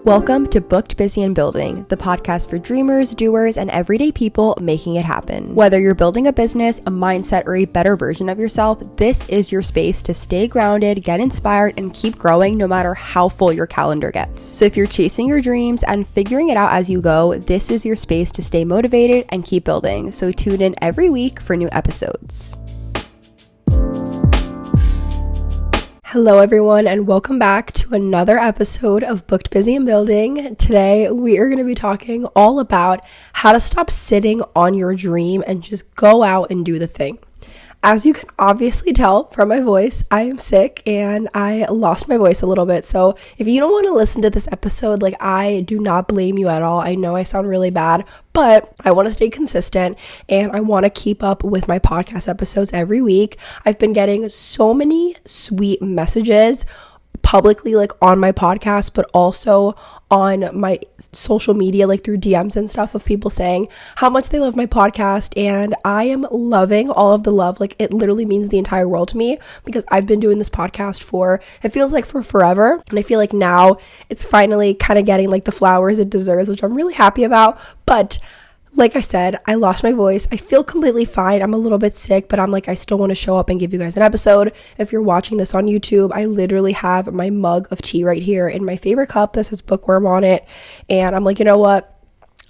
Welcome to Booked, Busy, and Building, the podcast for dreamers, doers, and everyday people making it happen. Whether you're building a business, a mindset, or a better version of yourself, this is your space to stay grounded, get inspired, and keep growing no matter how full your calendar gets. So if you're chasing your dreams and figuring it out as you go, this is your space to stay motivated and keep building. So tune in every week for new episodes. Hello everyone, and welcome back to another episode of Booked, Busy, and Building. Today we are going to be talking all about how to stop sitting on your dream and just go out and do the thing. As you can obviously tell from my voice, I am sick and I lost my voice a little bit. So if you don't want to listen to this episode, I do not blame you at all. I know I sound really bad, but I want to stay consistent and I want to keep up with my podcast episodes every week. I've been getting so many sweet messages publicly on my podcast, but also on my social media, through DMs and stuff, of people saying how much they love my podcast, and I am loving all of the love. It literally means the entire world to me, because I've been doing this podcast it feels like for forever, and I feel like now it's finally kind of getting the flowers it deserves, which I'm really happy about. But like I said, I lost my voice. I feel completely fine. I'm a little bit sick, but I still want to show up and give you guys an episode. If you're watching this on YouTube, I literally have my mug of tea right here in my favorite cup that says Bookworm on it. And I'm you know what?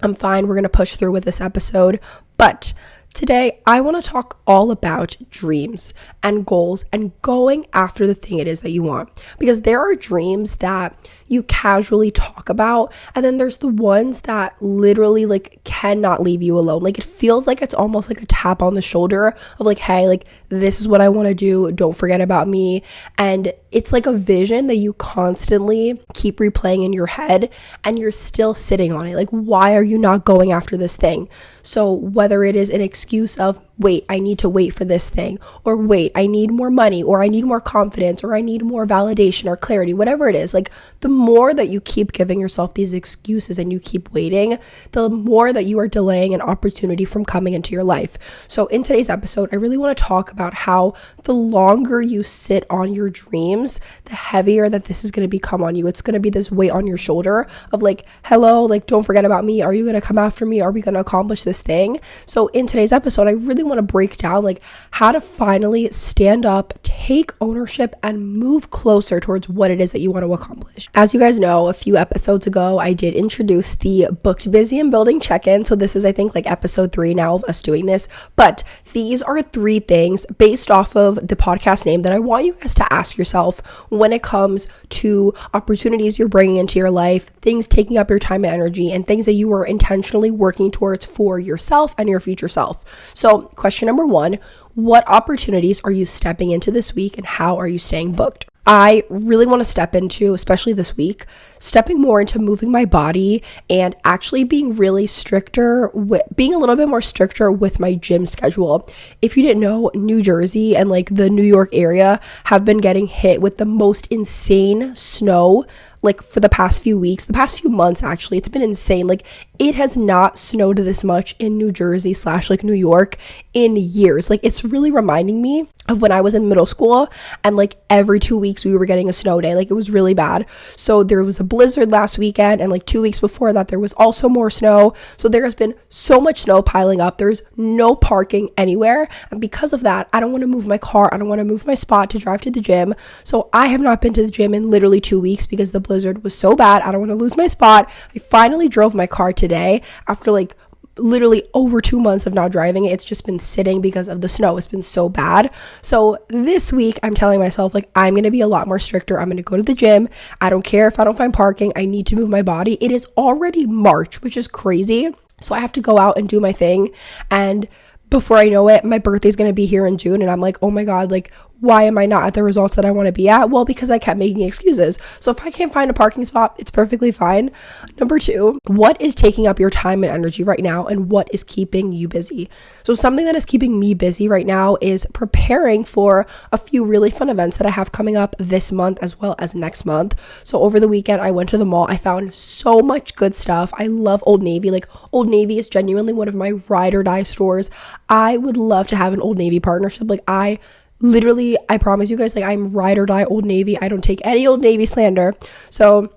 I'm fine. We're going to push through with this episode. But today, I want to talk all about dreams and goals and going after the thing it is that you want. Because there are dreams that you casually talk about, and then there's the ones that literally cannot leave you alone. It feels like it's almost like a tap on the shoulder of hey, this is what I want to do, don't forget about me. And it's a vision that you constantly keep replaying in your head, and you're still sitting on it. Why are you not going after this thing? So whether it is an excuse of, wait, I need to wait for this thing, or wait, I need more money, or I need more confidence, or I need more validation or clarity, whatever it is, the more that you keep giving yourself these excuses and you keep waiting, the more that you are delaying an opportunity from coming into your life. So in today's episode, I really want to talk about how the longer you sit on your dreams, the heavier that this is going to become on you. It's going to be this weight on your shoulder of hello, don't forget about me. Are you going to come after me? Are we going to accomplish this thing? So in today's episode, I really want to break down how to finally stand up, take ownership, and move closer towards what it is that you want to accomplish. As you guys know, a few episodes ago, I did introduce the Booked, Busy, and Building check-in. So this is, I think, episode 3 now of us doing this. But these are 3 things based off of the podcast name that I want you guys to ask yourself when it comes to opportunities you're bringing into your life, things taking up your time and energy, and things that you are intentionally working towards for yourself and your future self. So question number 1, what opportunities are you stepping into this week, and how are you staying booked? I really want to step into, especially this week, stepping more into moving my body and actually being really stricter, being a little bit more stricter with my gym schedule. If you didn't know, New Jersey and the New York area have been getting hit with the most insane snow for the past few weeks, the past few months, actually. It's been insane. It has not snowed this much in New Jersey / New York in years. It's really reminding me of when I was in middle school, and every 2 weeks we were getting a snow day. It was really bad. So there was a blizzard last weekend, and 2 weeks before that there was also more snow. So there has been so much snow piling up. There's no parking anywhere, and because of that, I don't want to move my car. I don't want to move my spot to drive to the gym. So I have not been to the gym in literally 2 weeks because the blizzard was so bad. I don't want to lose my spot. I finally drove my car today after literally over 2 months of not driving it. It's just been sitting because of the snow. It's been so bad. So this week I'm telling myself I'm going to be a lot more stricter. I'm going to go to the gym. I don't care if I don't find parking. I need to move my body. It is already March, which is crazy. So I have to go out and do my thing. And before I know it, my birthday's going to be here in June. And I'm oh my God, why am I not at the results that I want to be at? Well, because I kept making excuses. So if I can't find a parking spot, it's perfectly fine. Number 2, what is taking up your time and energy right now, and what is keeping you busy? So something that is keeping me busy right now is preparing for a few really fun events that I have coming up this month as well as next month. So over the weekend, I went to the mall. I found so much good stuff. I love Old Navy. Old Navy is genuinely one of my ride or die stores. I would love to have an Old Navy partnership. I promise you guys, I'm ride or die Old Navy. I don't take any Old Navy slander. So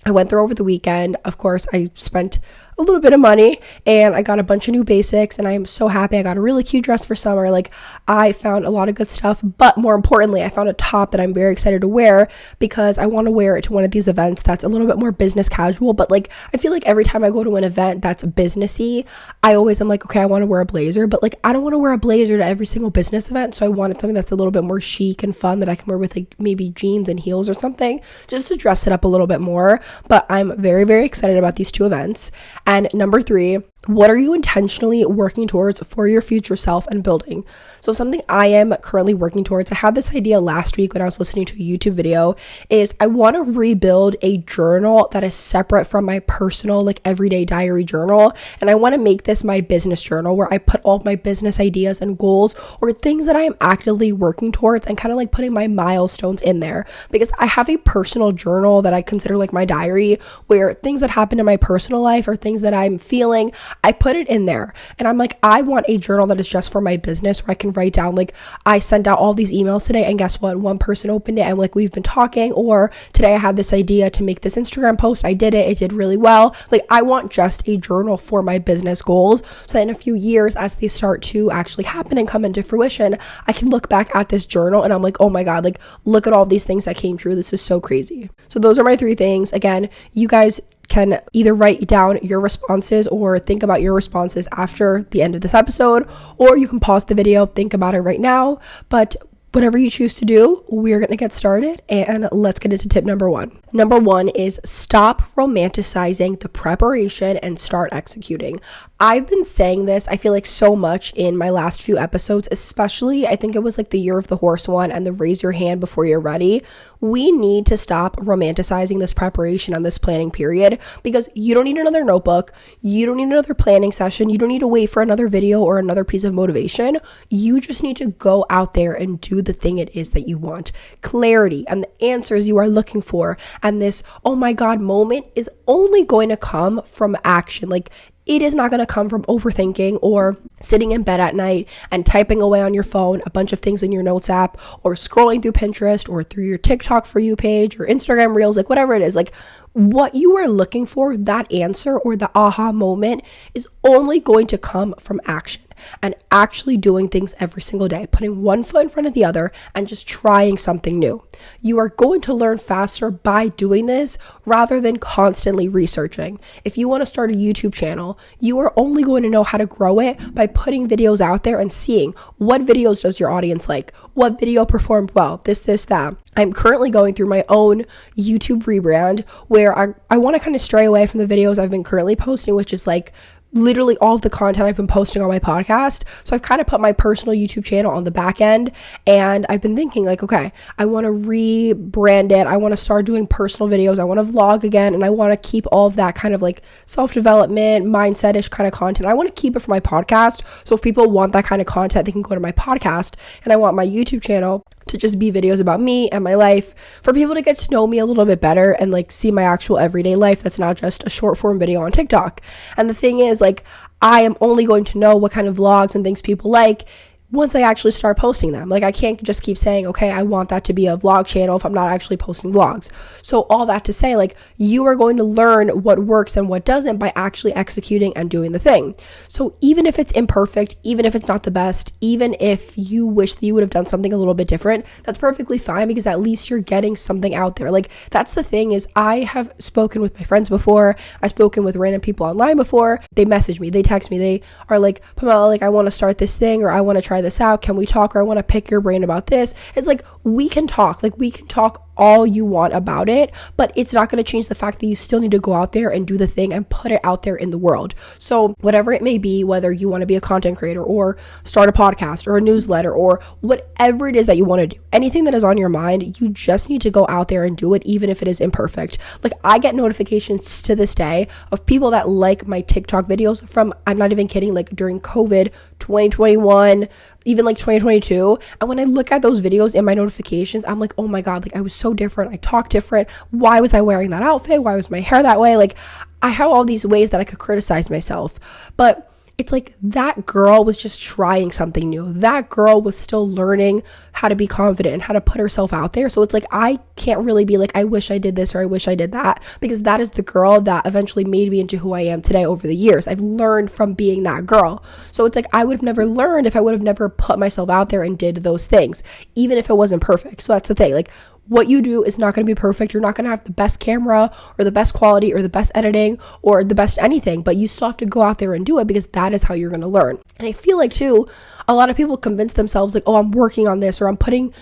I went there over the weekend. Of course, I spent a little bit of money and I got a bunch of new basics, and I am so happy. I got a really cute dress for summer. Like, I found a lot of good stuff, but more importantly, I found a top that I'm very excited to wear because I want to wear it to one of these events that's a little bit more business casual. But like, I feel like every time I go to an event that's businessy, I always am like, okay, I want to wear a blazer, but like, I don't want to wear a blazer to every single business event. So I wanted something that's a little bit more chic and fun that I can wear with like maybe jeans and heels or something, just to dress it up a little bit more. But I'm very, very excited about these two events. And number 3, what are you intentionally working towards for your future self and building? So something I am currently working towards, I had this idea last week when I was listening to a YouTube video, is I want to rebuild a journal that is separate from my personal, like everyday diary journal. And I want to make this my business journal where I put all of my business ideas and goals or things that I am actively working towards and kind of like putting my milestones in there. Because I have a personal journal that I consider like my diary, where things that happen in my personal life or things that I'm feeling, I put it in there. And I'm like, I want a journal that is just for my business where I can write down, like, I sent out all these emails today and guess what? One person opened it and like we've been talking, or today I had this idea to make this Instagram post. I did it. It did really well. Like, I want just a journal for my business goals so that in a few years, as they start to actually happen and come into fruition, I can look back at this journal and I'm like, oh my God, like, look at all these things that came true. This is so crazy. So those are my 3 things. Again, you guys can either write down your responses or think about your responses after the end of this episode, or you can pause the video, think about it right now. But whatever you choose to do, we're going to get started, and let's get into tip number 1. Number 1 is stop romanticizing the preparation and start executing. I've been saying this, I feel like, so much in my last few episodes, especially I think it was like the year of the horse one and the raise your hand before you're ready. We need to stop romanticizing this preparation and this planning period, because you don't need another notebook. You don't need another planning session. You don't need to wait for another video or another piece of motivation. You just need to go out there and do the thing it is that you want. Clarity and the answers you are looking for, and this oh my God moment is only going to come from action. Like, it is not going to come from overthinking or sitting in bed at night and typing away on your phone a bunch of things in your notes app, or scrolling through Pinterest or through your TikTok For You page or Instagram Reels, like whatever it is. Like, what you are looking for, that answer or the aha moment, is only going to come from action and actually doing things every single day, putting one foot in front of the other and just trying something new. You are going to learn faster by doing this rather than constantly researching. If you want to start a YouTube channel, you are only going to know how to grow it by putting videos out there and seeing what videos does your audience like, what video performed well, this, that. I'm currently going through my own YouTube rebrand where I want to kind of stray away from the videos I've been currently posting, which is like literally all of the content I've been posting on my podcast. So I've kind of put my personal YouTube channel on the back end, and I've been thinking like, okay, I want to rebrand it. I want to start doing personal videos. I want to vlog again, and I want to keep all of that kind of like self-development, mindset-ish kind of content. I want to keep it for my podcast. So if people want that kind of content, they can go to my podcast, and I want my YouTube channel to just be videos about me and my life, for people to get to know me a little bit better and like see my actual everyday life that's not just a short form video on TikTok. And the thing is, like, I am only going to know what kind of vlogs and things people like once I actually start posting them. Like, I can't just keep saying, okay, I want that to be a vlog channel if I'm not actually posting vlogs. So all that to say, like, you are going to learn what works and what doesn't by actually executing and doing the thing. So even if it's imperfect, even if it's not the best, even if you wish that you would have done something a little bit different, that's perfectly fine, because at least you're getting something out there. Like, that's the thing, is I have spoken with my friends before. I've spoken with random people online before. They message me, they text me, they are like, Pamela, like, I want to start this thing, or I want to try this out, can we talk, or I want to pick your brain about this. It's like, we can talk all you want about it, but it's not going to change the fact that you still need to go out there and do the thing and put it out there in the world. So whatever it may be, whether you want to be a content creator or start a podcast or a newsletter or whatever it is that you want to do, anything that is on your mind, you just need to go out there and do it, even if it is imperfect. Like, I get notifications to this day of people that like my TikTok videos from, I'm not even kidding, like during COVID 2021, even like 2022. And when I look at those videos in my notifications, I'm like, oh my God, like, I was so different. I talked different. Why was I wearing that outfit? Why was my hair that way? Like, I have all these ways that I could criticize myself. But it's like that girl was just trying something new. That girl was still learning how to be confident and how to put herself out there. So it's like, I can't really be like, I wish I did this or I wish I did that, because that is the girl that eventually made me into who I am today over the years. I've learned from being that girl. So it's like, I would have never learned if I would have never put myself out there and did those things, even if it wasn't perfect. So that's the thing. Like, what you do is not going to be perfect. You're not going to have the best camera or the best quality or the best editing or the best anything, but you still have to go out there and do it, because that is how you're going to learn. And I feel like too, a lot of people convince themselves like, oh, I'm working on this, or I'm putting,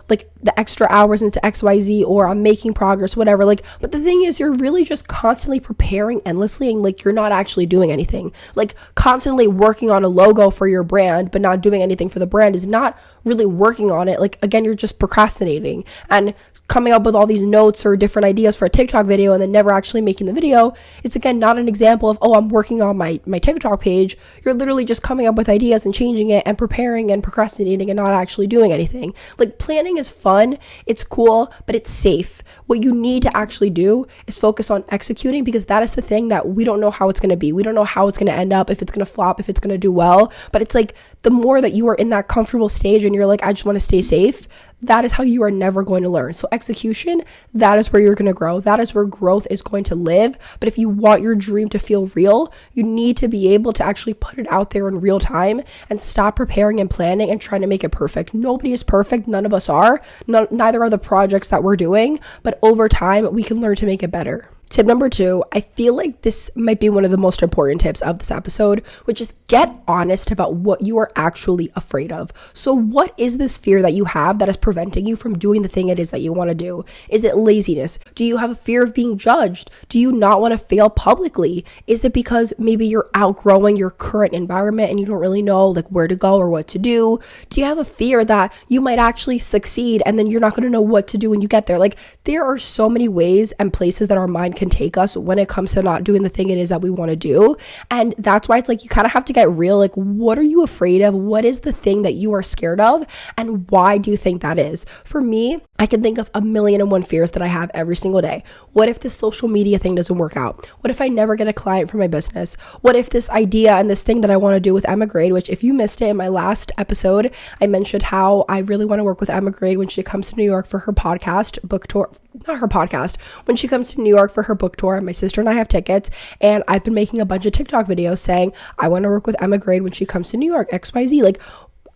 like the extra hours into XYZ, or I'm making progress, whatever. Like, but the thing is, you're really just constantly preparing endlessly, and like, you're not actually doing anything. Like, constantly working on a logo for your brand, but not doing anything for the brand is not really working on it. Like, again, you're just procrastinating and coming up with all these notes or different ideas for a TikTok video and then never actually making the video. It's, again, not an example of, oh, I'm working on my TikTok page. You're literally just coming up with ideas and changing it and preparing and procrastinating and not actually doing anything. Like, planning is fun, it's cool, but it's safe. What you need to actually do is focus on executing, because that is the thing that we don't know how it's going to be. We don't know how it's going to end up, if it's going to flop, if it's going to do well. But it's like, the more that you are in that comfortable stage and you're like, I just want to stay safe, that is how you are never going to learn. So execution, that is where you're going to grow. That is where growth is going to live. But if you want your dream to feel real, you need to be able to actually put it out there in real time and stop preparing and planning and trying to make it perfect. Nobody is perfect. None of us are. Neither are the projects that we're doing. But over time, we can learn to make it better. Tip number 2, I feel like this might be one of the most important tips of this episode, which is get honest about what you are actually afraid of. So what is this fear that you have that is preventing you from doing the thing it is that you want to do? Is it laziness? Do you have a fear of being judged? Do you not want to fail publicly? Is it because maybe you're outgrowing your current environment and you don't really know like where to go or what to do? Do you have a fear that you might actually succeed and then you're not going to know what to do when you get there? Like, there are so many ways and places that our mind can take us when it comes to not doing the thing it is that we want to do. And that's why it's like, you kind of have to get real. Like, what are you afraid of? What is the thing that you are scared of? And why do you think that is? For me, I can think of 1,000,001 fears that I have every single day. What if this social media thing doesn't work out? What if I never get a client for my business? What if this idea and this thing that I want to do with Emma Grade, which if you missed it in my last episode, I mentioned how I really want to work with Emma Grade when she comes to New York for her podcast, book tour, not her podcast, when she comes to New York for her book tour. My sister and I have tickets, and I've been making a bunch of TikTok videos saying, I want to work with Emma Grade when she comes to New York, XYZ. Like,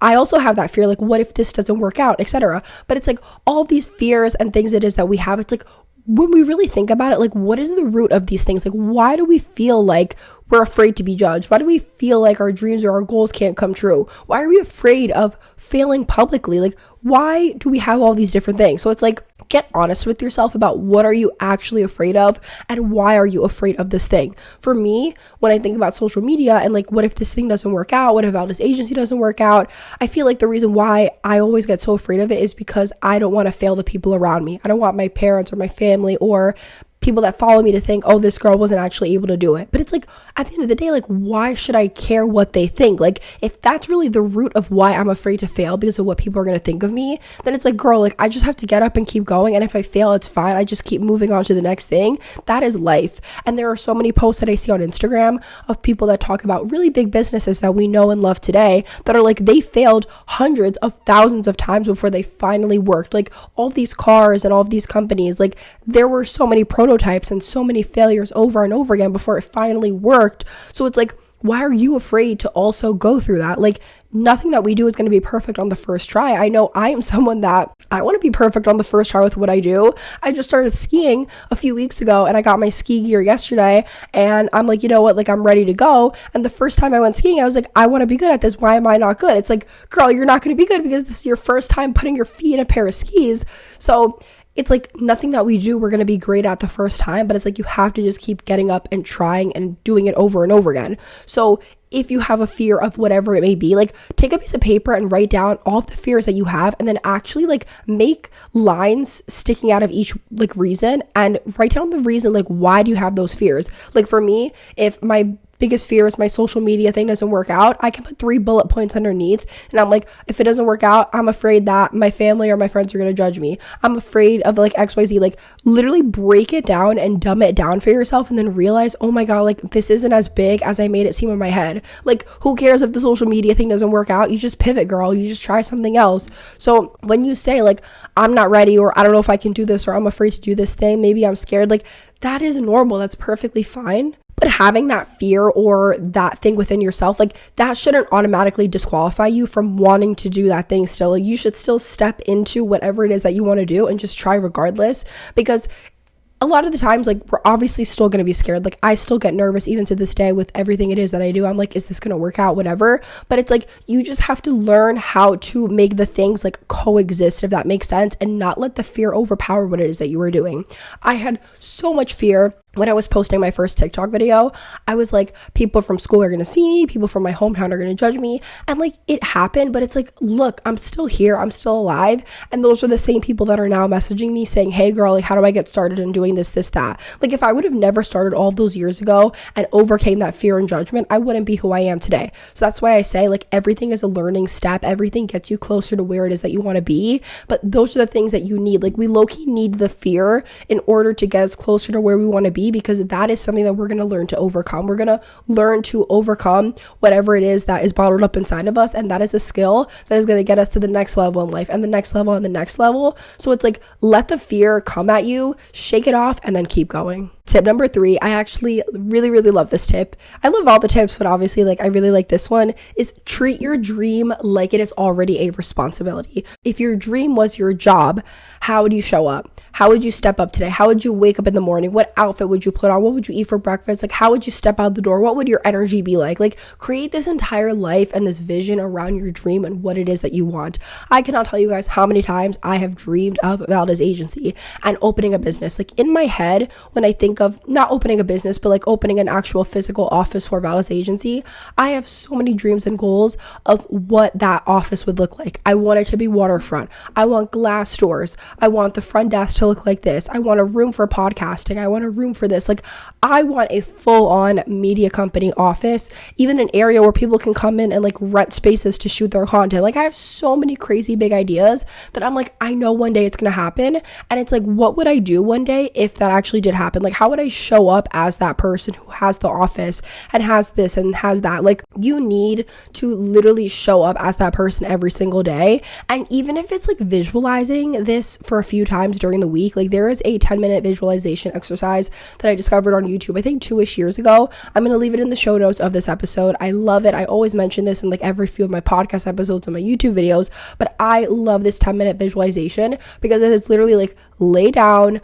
I also have that fear, like, what if this doesn't work out, etc. But it's like all these fears and things it is that we have, it's like, when we really think about it, like, what is the root of these things? Like, why do we feel like we're afraid to be judged? Why do we feel like our dreams or our goals can't come true? Why are we afraid of failing publicly? Like, why do we have all these different things? So it's like, get honest with yourself about what are you actually afraid of and why are you afraid of this thing. For me, when I think about social media and like, what if this thing doesn't work out? What if this agency doesn't work out? I feel like the reason why I always get so afraid of it is because I don't want to fail the people around me. I don't want my parents or my family or people that follow me to think, oh, this girl wasn't actually able to do it. But it's like, at the end of the day, like, why should I care what they think? Like, if that's really the root of why I'm afraid to fail because of what people are going to think of me, then it's like, girl, like, I just have to get up and keep going. And if I fail, it's fine. I just keep moving on to the next thing. That is life. And there are so many posts that I see on Instagram of people that talk about really big businesses that we know and love today that are like, they failed hundreds of thousands of times before they finally worked. Like, all these cars and all of these companies, like, there were so many prototypes and so many failures over and over again before it finally worked. So it's like, why are you afraid to also go through that? Like, nothing that we do is going to be perfect on the first try. I know I am someone that I want to be perfect on the first try with what I do. I just started skiing a few weeks ago and I got my ski gear yesterday and I'm like, you know what, like, I'm ready to go. And the first time I went skiing, I was like, I want to be good at this. Why am I not good? It's like, girl, you're not going to be good because this is your first time putting your feet in a pair of skis. So it's like, nothing that we do we're going to be great at the first time, but it's like, you have to just keep getting up and trying and doing it over and over again. So if you have a fear of whatever it may be, like, take a piece of paper and write down all of the fears that you have, and then actually like make lines sticking out of each like reason and write down the reason, like, why do you have those fears? Like, for me, if my biggest fear is my social media thing doesn't work out, I can put 3 bullet points underneath. And I'm like, if it doesn't work out, I'm afraid that my family or my friends are going to judge me. I'm afraid of like XYZ. Like literally break it down and dumb it down for yourself, and then realize, oh my God, like this isn't as big as I made it seem in my head. Like who cares if the social media thing doesn't work out? You just pivot, girl. You just try something else. So when you say like, I'm not ready, or I don't know if I can do this, or I'm afraid to do this thing, maybe I'm scared, like that is normal. That's perfectly fine. But having that fear or that thing within yourself, like that shouldn't automatically disqualify you from wanting to do that thing still. Like, you should still step into whatever it is that you want to do and just try regardless, because a lot of the times, like, we're obviously still going to be scared. Like, I still get nervous even to this day with everything it is that I do. I'm like, is this going to work out? Whatever. But it's like, you just have to learn how to make the things like coexist, if that makes sense, and not let the fear overpower what it is that you are doing. I had so much fear when I was posting my first TikTok video. I was like, people from school are going to see me, people from my hometown are going to judge me. And like, it happened, but it's like, look, I'm still here, I'm still alive. And those are the same people that are now messaging me saying, hey girl, like, how do I get started in doing this, that? Like, if I would have never started all of those years ago and overcame that fear and judgment, I wouldn't be who I am today. So that's why I say, like, everything is a learning step. Everything gets you closer to where it is that you want to be. But those are the things that you need. Like, we low-key need the fear in order to get us closer to where we want to be, because that is something that we're going to learn to overcome. We're going to learn to overcome whatever it is that is bottled up inside of us. And that is a skill that is going to get us to the next level in life, and the next level and the next level. So it's like, let the fear come at you, shake it off, and then keep going. Tip number 3, I actually really, really love this tip. I love all the tips, but obviously, like, I really like this one, is treat your dream like it is already a responsibility. If your dream was your job, how would you show up? How would you step up today? How would you wake up in the morning? What outfit would you put on? What would you eat for breakfast? Like, how would you step out the door? What would your energy be like? Like, create this entire life and this vision around your dream and what it is that you want. I cannot tell you guys how many times I have dreamed of Valda's agency and opening a business. Like, in my head, when I think of not opening a business, but like opening an actual physical office for Valda's agency, I have so many dreams and goals of what that office would look like. I want it to be waterfront. I want glass doors. I want the front desk to look like this. I want a room for podcasting. I want a room for this. Like, I want a full-on media company office, even an area where people can come in and like rent spaces to shoot their content. Like, I have so many crazy big ideas that I'm like, I know one day it's going to happen. And it's like, what would I do one day if that actually did happen? Like, how would I show up as that person who has the office and has this and has that? Like, you need to literally show up as that person every single day. And even if it's like visualizing this for a few times during the week, like, there is a 10-minute visualization exercise that I discovered on YouTube, I think 2-ish years ago. I'm going to leave it in the show notes of this episode. I love it. I always mention this in like every few of my podcast episodes and my YouTube videos, but I love this 10-minute visualization because it is literally like, lay down,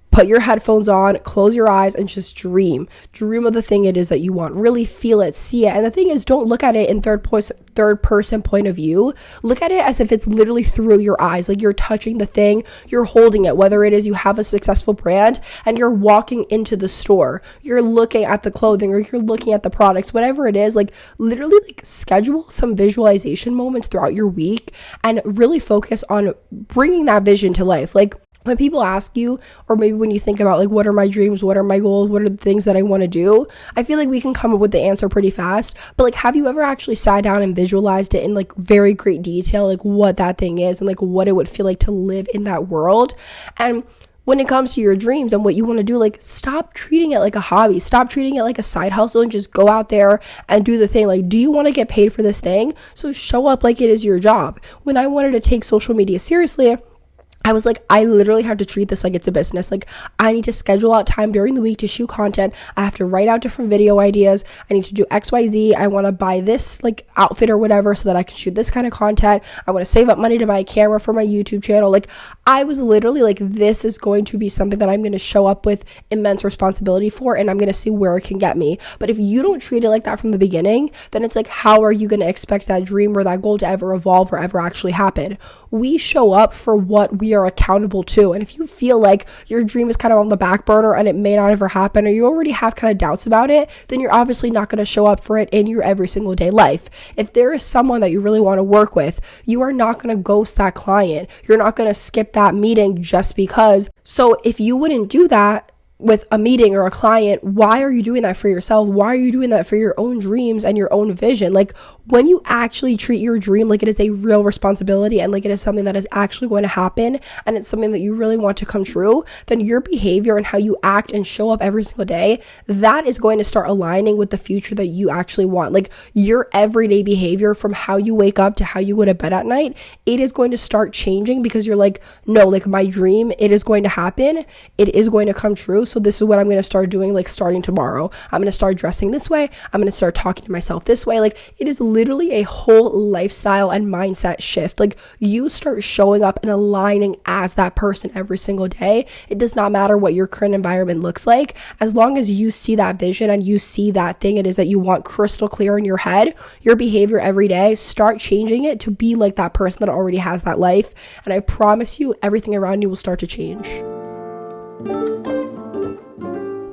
put your headphones on, close your eyes, and just dream of the thing it is that you want. Really feel it, see it. And the thing is, don't look at it in third person point of view. Look at it as if it's literally through your eyes. Like, you're touching the thing, you're holding it, whether it is you have a successful brand and you're walking into the store, you're looking at the clothing, or you're looking at the products, whatever it is. Like, literally, like, schedule some visualization moments throughout your week and really focus on bringing that vision to life. Like, when people ask you, or maybe when you think about like, what are my dreams, what are my goals, what are the things that I want to do, I feel like we can come up with the answer pretty fast. But like, have you ever actually sat down and visualized it in like very great detail, like what that thing is and like what it would feel like to live in that world? And when it comes to your dreams and what you want to do, like, stop treating it like a hobby. Stop treating it like a side hustle and just go out there and do the thing. Like, do you want to get paid for this thing? So show up like it is your job. When I wanted to take social media seriously, I was like, I literally have to treat this like it's a business. Like, I need to schedule out time during the week to shoot content. I have to write out different video ideas. I need to do XYZ. I want to buy this like outfit or whatever so that I can shoot this kind of content. I want to save up money to buy a camera for my YouTube channel. Like, I was literally like, this is going to be something that I'm going to show up with immense responsibility for, and I'm going to see where it can get me. But if you don't treat it like that from the beginning, then it's like, how are you going to expect that dream or that goal to ever evolve or ever actually happen? We show up for what we are accountable to. And if you feel like your dream is kind of on the back burner and it may not ever happen, or you already have kind of doubts about it, then you're obviously not going to show up for it in your every single day life. If there is someone that you really want to work with, you are not going to ghost that client. You're not going to skip that meeting just because. So if you wouldn't do that, with a meeting or a client, why are you doing that for yourself? Why are you doing that for your own dreams and your own vision? Like, when you actually treat your dream like it is a real responsibility and like it is something that is actually going to happen and it's something that you really want to come true, then your behavior and how you act and show up every single day, that is going to start aligning with the future that you actually want. Like, your everyday behavior, from how you wake up to how you go to bed at night, it is going to start changing because you're like, no, like, my dream, it is going to happen. It is going to come true. So this is what I'm going to start doing, like, starting tomorrow. I'm going to start dressing this way. I'm going to start talking to myself this way. Like, it is literally a whole lifestyle and mindset shift. Like, you start showing up and aligning as that person every single day. It does not matter what your current environment looks like. As long as you see that vision and you see that thing it is that you want crystal clear in your head, your behavior every day, start changing it to be like that person that already has that life. And I promise you, everything around you will start to change.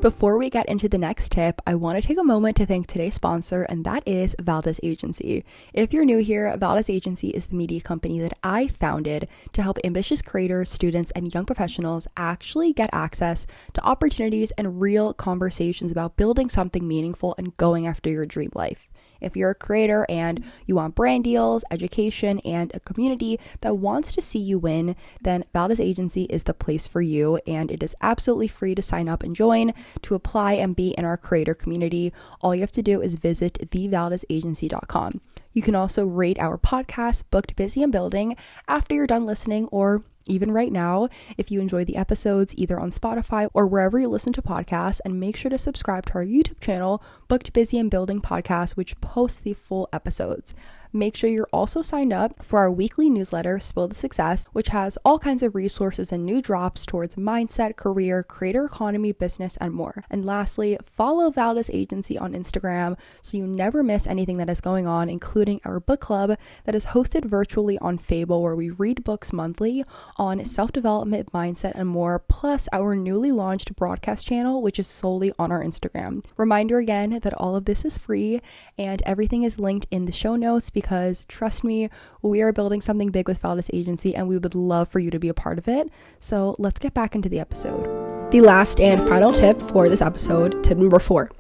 Before we get into the next tip, I want to take a moment to thank today's sponsor, and that is Valdez Agency. If you're new here, Valdez Agency is the media company that I founded to help ambitious creators, students, and young professionals actually get access to opportunities and real conversations about building something meaningful and going after your dream life. If you're a creator and you want brand deals, education, and a community that wants to see you win, then Valdez Agency is the place for you, and it is absolutely free to sign up and join. To apply and be in our creator community, all you have to do is visit thevaldezagency.com. You can also rate our podcast, Booked, Busy, and Building, after you're done listening, or even right now, if you enjoy the episodes either on Spotify or wherever you listen to podcasts. And make sure to subscribe to our YouTube channel, Booked, Busy, and Building Podcast, which posts the full episodes. Make sure you're also signed up for our weekly newsletter, Spill the Success, which has all kinds of resources and new drops towards mindset, career, creator economy, business, and more. And lastly, follow Valdez Agency on Instagram so you never miss anything that is going on, including our book club that is hosted virtually on Fable, where we read books monthly on self-development, mindset, and more, plus our newly launched broadcast channel, which is solely on our Instagram. Reminder again that all of this is free and everything is linked in the show notes, because trust me, we are building something big with Valdez Agency and we would love for you to be a part of it. So let's get back into the episode. The last and final tip for this episode, tip number 4,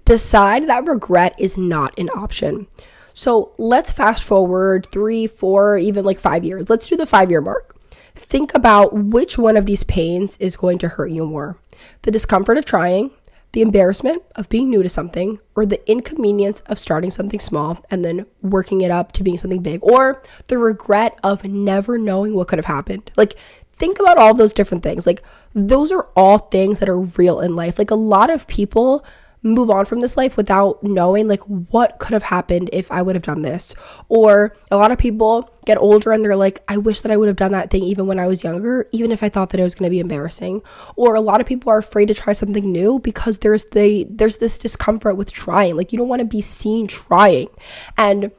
decide that regret is not an option. So let's fast forward 3, 4, even like 5 years. Let's do the 5-year mark. Think about which one of these pains is going to hurt you more. The discomfort of trying, the embarrassment of being new to something, or the inconvenience of starting something small and then working it up to being something big, or the regret of never knowing what could have happened. Like, think about all those different things. Like, those are all things that are real in life. Like, a lot of people move on from this life without knowing like what could have happened if I would have done this. Or a lot of people get older and they're like, I wish that I would have done that thing even when I was younger, even if I thought that it was going to be embarrassing. Or a lot of people are afraid to try something new because there's this discomfort with trying. Like, you don't want to be seen trying. And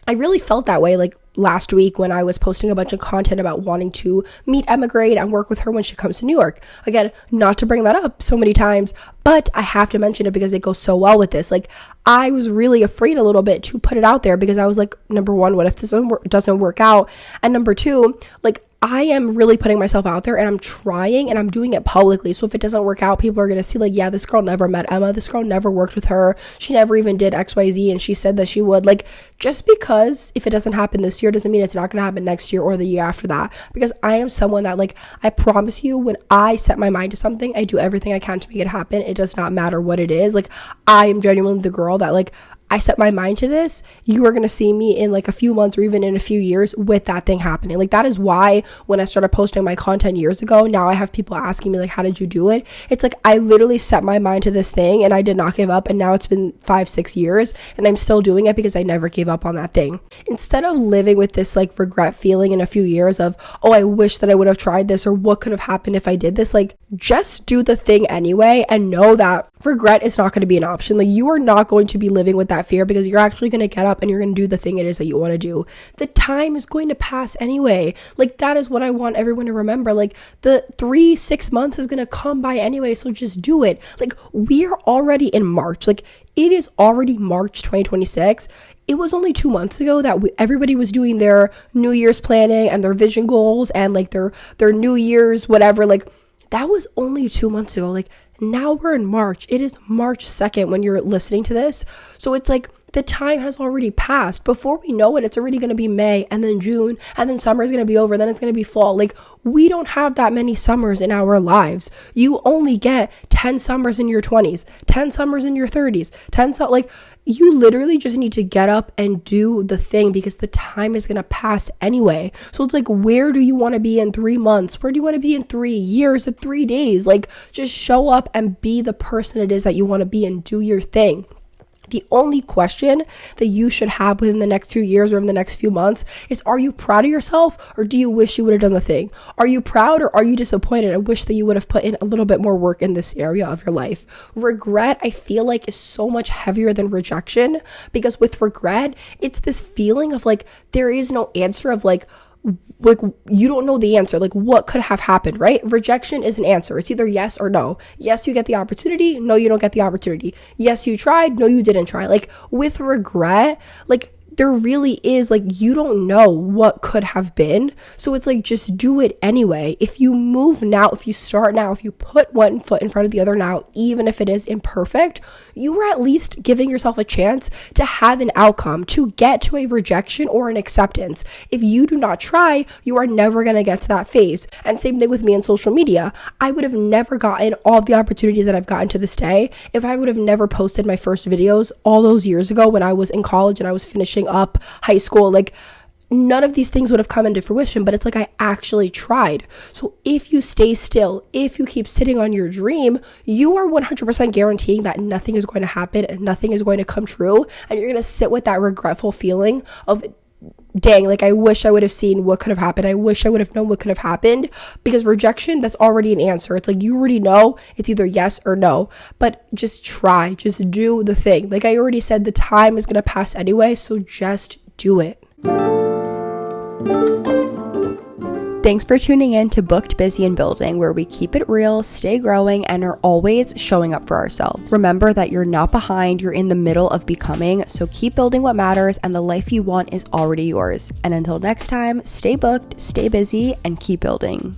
I really felt that way like last week when I was posting a bunch of content about wanting to meet Emma Grade and work with her when she comes to New York. Again, not to bring that up so many times, but I have to mention it because it goes so well with this. Like, I was really afraid a little bit to put it out there because I was like, number one, what if this doesn't work out? And number two, like, I am really putting myself out there and I'm trying and I'm doing it publicly. So if it doesn't work out, people are going to see like, yeah, this girl never met Emma. This girl never worked with her. She never even did XYZ and she said that she would. Like, just because if it doesn't happen this year doesn't mean it's not going to happen next year or the year after that. Because I am someone that, like, I promise you, when I set my mind to something, I do everything I can to make it happen. It does not matter what it is. Like, I am genuinely the girl that, like, I set my mind to this, you are going to see me in like a few months or even in a few years with that thing happening. Like, that is why when I started posting my content years ago, now I have people asking me like, how did you do it? It's like, I literally set my mind to this thing and I did not give up. And now it's been 5-6 years and I'm still doing it because I never gave up on that thing. Instead of living with this like regret feeling in a few years of, oh, I wish that I would have tried this, or what could have happened if I did this, like, just do the thing anyway and know that regret is not going to be an option. Like, you are not going to be living with that fear because you're actually going to get up and you're going to do the thing it is that you want to do. The time is going to pass anyway. Like, that is what I want everyone to remember. Like, the 3-6 months is going to come by anyway, so just do it. Like, we are already in March. Like, it is already March 2026. It was only 2 months ago that everybody was doing their New Year's planning and their vision goals and like their New Year's whatever. Like, that was only 2 months ago. Like, now we're in March. It is March 2nd when you're listening to this. So it's like the time has already passed. Before we know it, it's already going to be May, and then June, and then summer is going to be over, then it's going to be fall. Like, we don't have that many summers in our lives. You only get 10 summers in your 20s, 10 summers in your 30s, like, you literally just need to get up and do the thing, because the time is going to pass anyway. So it's like, where do you want to be in 3 months? Where do you want to be in 3 years and 3 days? Like, just show up and be the person it is that you want to be and do your thing. The only question that you should have within the next few years or in the next few months is, are you proud of yourself, or do you wish you would have done the thing? Are you proud, or are you disappointed and wish that you would have put in a little bit more work in this area of your life? Regret, I feel like, is so much heavier than rejection, because with regret, it's this feeling of like, there is no answer, of like you don't know the answer, like what could have happened, right? Rejection is an answer. It's either yes or no. Yes, you get the opportunity. No, you don't get the opportunity. Yes, you tried. No, you didn't try. Like, with regret, like, there really is, like, you don't know what could have been. So it's like, just do it anyway. If you move now, if you start now, if you put one foot in front of the other now, even if it is imperfect, you are at least giving yourself a chance to have an outcome, to get to a rejection or an acceptance. If you do not try, you are never going to get to that phase. And same thing with me in social media. I would have never gotten all the opportunities that I've gotten to this day if I would have never posted my first videos all those years ago when I was in college and I was finishing up high school. Like, none of these things would have come into fruition, but it's like, I actually tried. So if you stay still, if you keep sitting on your dream, you are 100% guaranteeing that nothing is going to happen and nothing is going to come true. And you're going to sit with that regretful feeling of, dang, like, I wish I would have seen what could have happened. I wish I would have known what could have happened. Because rejection, that's already an answer. It's like, you already know it's either yes or no. But just try, just do the thing. Like I already said, the time is going to pass anyway, so just do it. Thanks for tuning in to Booked, Busy, and Building, where we keep it real, stay growing, and are always showing up for ourselves. Remember that you're not behind, you're in the middle of becoming, so keep building what matters, and the life you want is already yours. And until next time, stay booked, stay busy, and keep building.